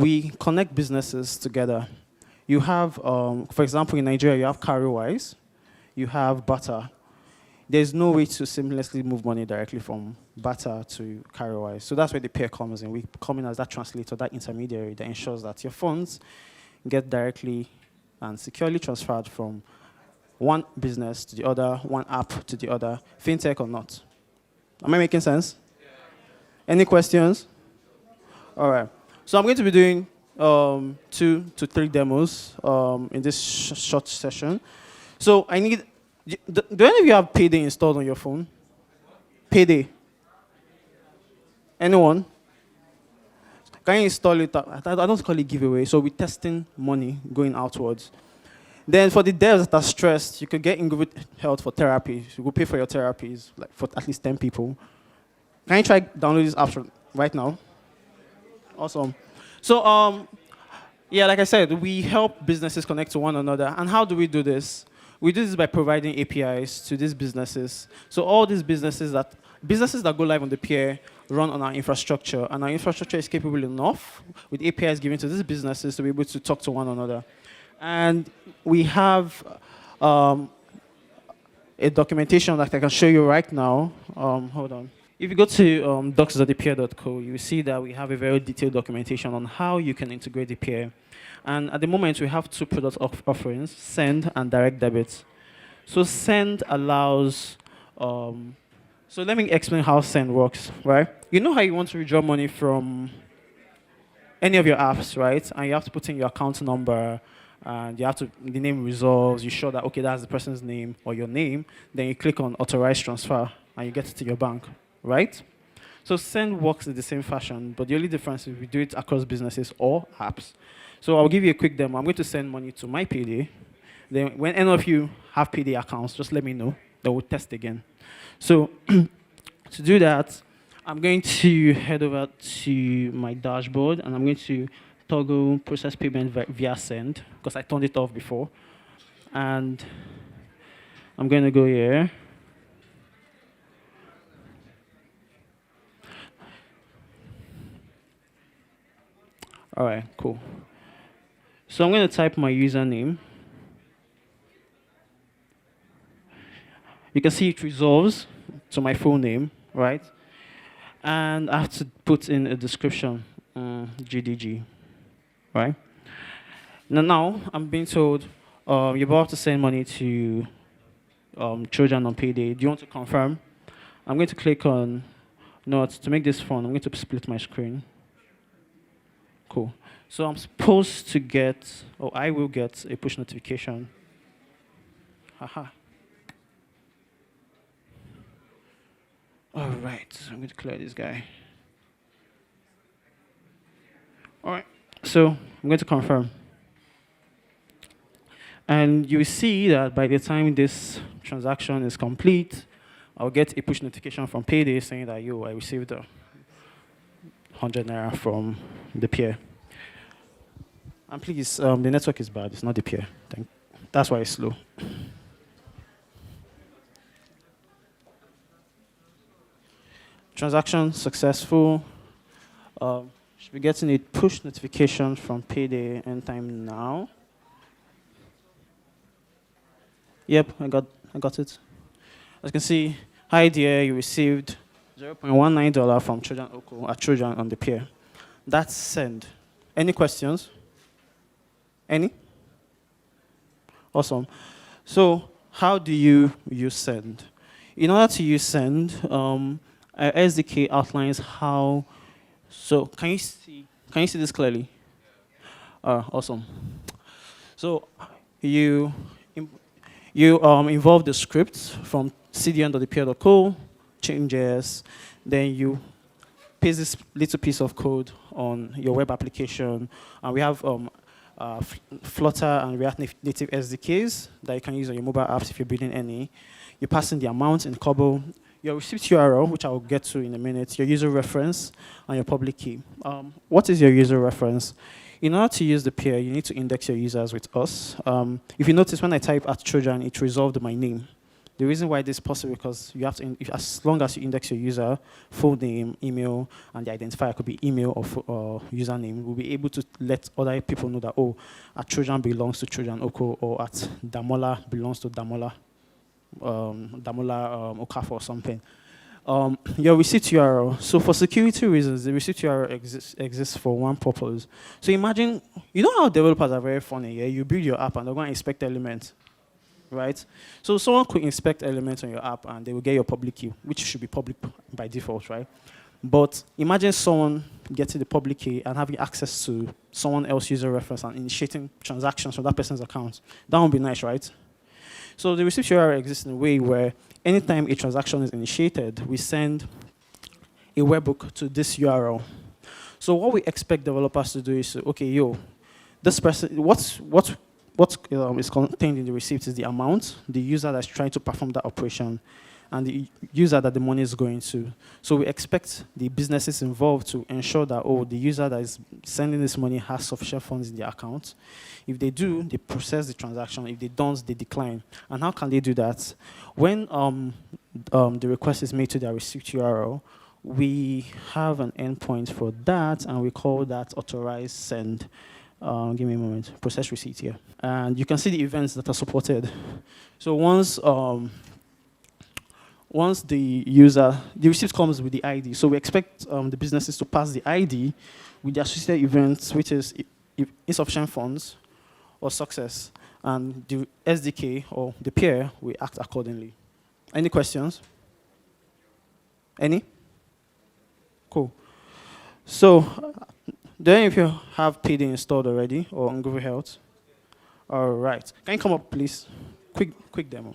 we connect businesses together. You have, for example, in Nigeria, you have CarryWise, you have Bata. There's no way to seamlessly move money directly from Bata to CarryWise. So that's where the pair comes in. We come in as that translator, that intermediary that ensures that your funds get directly and securely transferred from one business to the other, one app to the other, fintech or not. Am I making sense? Any questions? All right. So I'm going to be doing 2 to 3 demos in this short session. So I need, do any of you have Payday installed on your phone? Payday? Anyone? Can you install it? I don't call it giveaway. So we're testing money going outwards. Then for the devs that are stressed, you could get Ingrid Health for therapy. You will pay for your therapies, like for at least 10 people. Can you try download this app right now? Awesome. So, yeah, like I said, we help businesses connect to one another. And how do we do this? We do this by providing APIs to these businesses. So all these businesses that go live on the peer run on our infrastructure. And our infrastructure is capable enough with APIs given to these businesses to be able to talk to one another. And we have a documentation that I can show you right now. Hold on. If you go to docs.thepeer.co, you will see that we have a very detailed documentation on how you can integrate the peer. And at the moment, we have 2 product offerings, Send and Direct Debit. So Send allows, so let me explain how Send works, right? You know how you want to withdraw money from any of your apps, right? And you have to put in your account number, and you have to, the name resolves, you show that, okay, that's the person's name or your name, then you click on Authorize Transfer, and you get it to your bank, right? So Send works in the same fashion, but the only difference is we do it across businesses or apps. So I'll give you a quick demo. I'm going to send money to my Payday. Then when any of you have Payday accounts, just let me know. Then we'll test again. So to do that, I'm going to head over to my dashboard, and I'm going to toggle process payment via Send, because I turned it off before. And I'm going to go here. All right, cool. So I'm going to type my username. You can see it resolves to my full name, right? And I have to put in a description, GDG, right? Now I'm being told you're about to send money to Trojan on Payday. Do you want to confirm? I'm going to click on Not. To make this fun, I'm going to split my screen. Cool. So I'm supposed to get, or I will get a push notification. Haha. All right, I'm going to clear this guy. All right, so I'm going to confirm. And you will see that by the time this transaction is complete, I'll get a push notification from Payday saying that, yo, I received 100 Naira from the peer. And please, the network is bad. It's not the peer. That's why it's slow. Transaction successful. Should be getting a push notification from Payday anytime now. Yep, I got it. As you can see, hi dear, you received $0.19 from Trojan Oko at Trojan on the peer. That's Send. Any questions? Any? Awesome. So how do you use Send? In order to use Send, SDK outlines how. So can you see this clearly? Awesome. So you involve the script from cdn.thepeer.co, changes, then you paste this little piece of code on your web application. And we have Flutter and React Native SDKs that you can use on your mobile apps if you're building any. You pass in the amount in Cobol, your receipt URL, which I will get to in a minute, your user reference, and your public key. What is your user reference? In order to use the peer, you need to index your users with us. If you notice, when I type at Trojan, it resolved my name. The reason why this is possible because you have to, as long as you index your user, full name, email, and the identifier could be email or username, we'll be able to let other people know that, oh, at Trojan belongs to Trojan Oko, or at Damola belongs to Damola, Okafor or something. Your receipt URL. So for security reasons, the receipt URL exists for one purpose. So imagine, you know how developers are very funny, yeah? You build your app and they're going to inspect elements, right? So someone could inspect elements on your app and they will get your public key, which should be public by default, right? But imagine someone getting the public key and having access to someone else's user reference and initiating transactions from that person's account. That would be nice, right? So the receipt URL exists in a way where anytime a transaction is initiated, we send a webhook to this URL. So what we expect developers to do is, okay, yo, this person, what is contained in the receipt is the amount, the user that's trying to perform that operation, and the user that the money is going to. So we expect the businesses involved to ensure that, oh, the user that is sending this money has sufficient funds in their account. If they do, they process the transaction. If they don't, they decline. And how can they do that? When the request is made to their receipt URL, we have an endpoint for that, and we call that authorized send. Give me a moment. Process receipt here. And you can see the events that are supported. So once the receipt comes with the ID. So we expect the businesses to pass the ID with the associated events, which is insufficient funds or success. And the SDK or the peer will act accordingly. Any questions? Any? Cool. So, then if you have PD installed already or on Google Health, all right. Can you come up, please? Quick demo.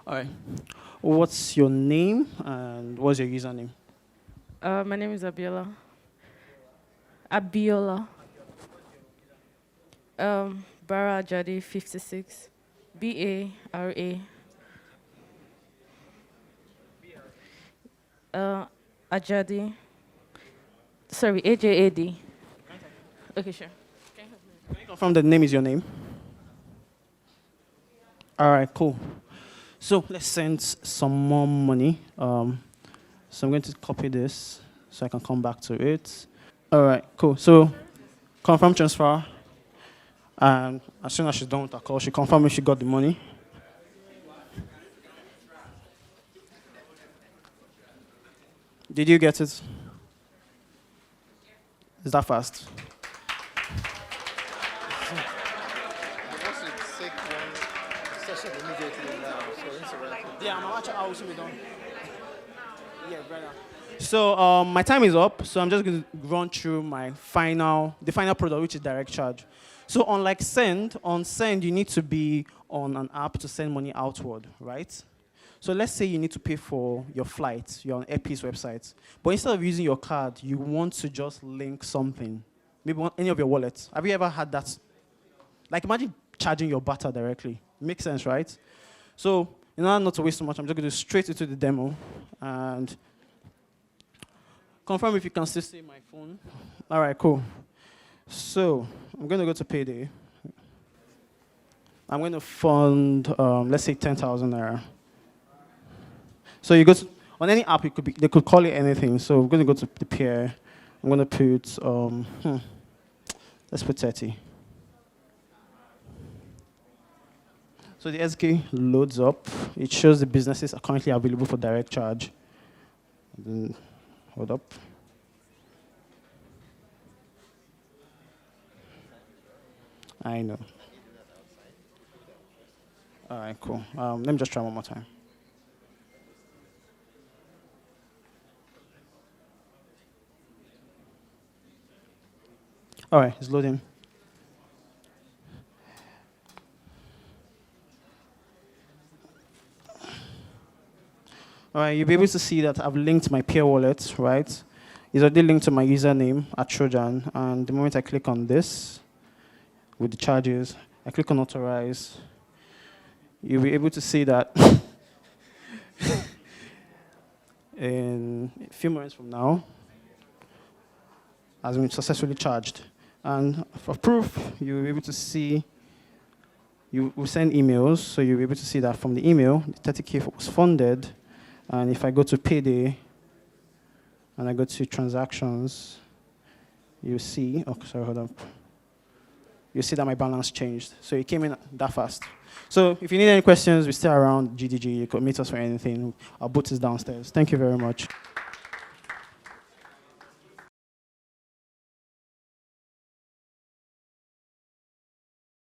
All right. What's your name and what's your username? My name is Abiola. Abiola. Bara Ajadi 56. Bara. Ajadi. Sorry, AJAD. Okay, sure. Can you confirm that the name is your name? All right, cool. So let's send some more money. So I'm going to copy this so I can come back to it. All right, cool. So confirm transfer. And as soon as she's done with her call, she confirms if she got the money. Did you get it? Is that fast? Yeah, I'm actually also be done. Yeah, brother. So my time is up. So I'm just going to run through the final product, which is direct charge. So unlike send, on send you need to be on an app to send money outward, right? So let's say you need to pay for your flight. You're on Airpeace website, but instead of using your card, you want to just link something, maybe any of your wallets. Have you ever had that? Like imagine charging your butter directly. Makes sense, right? So in order not to waste too much, I'm just going to go straight into the demo and confirm if you can still see my phone. All right, cool. So I'm going to go to Payday. I'm going to fund, let's say, 10,000 naira. So you go to, on any app, they could call it anything. So we're going to go to the peer. I'm going to put, let's put 30. So the SK loads up. It shows the businesses are currently available for direct charge. Then, hold up. I know. All right, cool. Let me just try one more time. All right, it's loading. All right, you'll be able to see that I've linked my peer wallet, right? It's already linked to my username at Trojan, and the moment I click on this, with the charges, I click on authorize, you'll be able to see that in a few moments from now has been successfully charged. And for proof, you'll be able to see, you will send emails, so you'll be able to see that from the email, the 30K was funded. And if I go to payday and I go to transactions, you see, oh, sorry, hold on. You see that my balance changed. So it came in that fast. So if you need any questions, we're still around GDG. You could meet us for anything. Our booth is downstairs. Thank you very much.